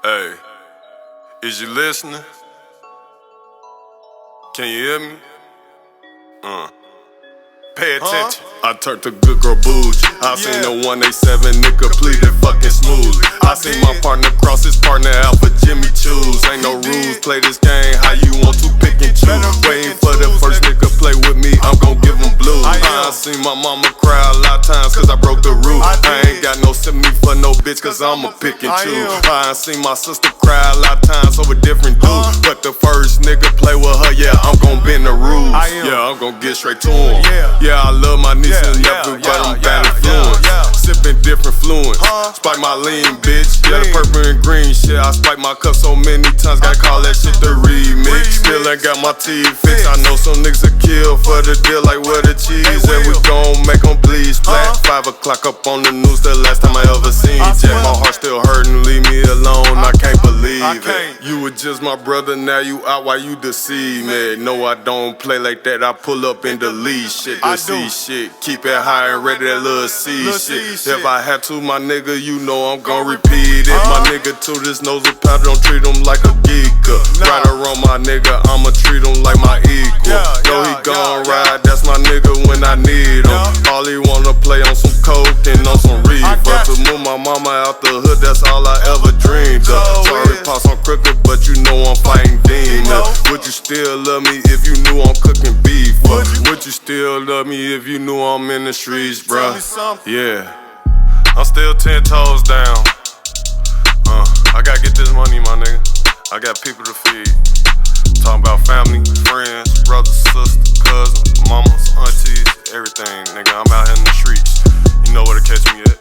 Hey, is you listening? Can you hear me? Pay attention. I turned to good girl bougie. I seen the 187 nigga pleaded fucking smooth. I seen my partner cross his partner out for Jimmy Choos. Ain't no rules, play this game how you want to pick and choose. Waiting for the first nigga play with me, I'm gon' give him blues. I seen my mama cry a lot of times cause I broke the rule. I ain't got no sympathy for no bitch cause I'ma pick and choose. I seen my sister cry a lot of times over different dudes. But the first nigga play with her, yeah, I'm gon' bend the rules. Yeah, I'm gon' get straight to him. Yeah, I love my niece and nephew, but I'm bad influence. Sippin' different fluence. Spike my lean, bitch. Yeah, the purple and green shit. I spike my cup so many times, gotta call that shit the remix. Still ain't got my teeth fixed. I know some niggas will kill for the deal, like where the cheese. And we gon' make them bleed splat. 5 o'clock up on the news, the last time I ever seen Jack. My heart still hurtin', leave me alone, I can't believe it. You were just my brother, now you out, why you deceive me? No, I don't play like that, I pull up and delete shit. See shit, keep it high and ready, that little C shit. If I had to, my nigga, you know I'm gon' repeat it. My nigga to this nose of powder, don't treat him like a geeker. Right around my nigga, I'ma treat him like my equal. Know he gon' ride, that's my nigga when I need him. All he wanna play on some coke and on some reefer. To move my mama out the hood, that's all I ever dreamed of. Sorry, pops, I'm crooked, but you know I'm fighting demons. Would you still love me if you knew I'm cooking beef? Would you still love me if you knew I'm in the streets, bruh? Yeah, I'm still 10 toes down. I gotta get this money, my nigga. I got people to feed. Talking about family, friends, brothers, sisters, cousins, mamas, aunties, everything, nigga. I'm out here in the streets. You know where to catch me at.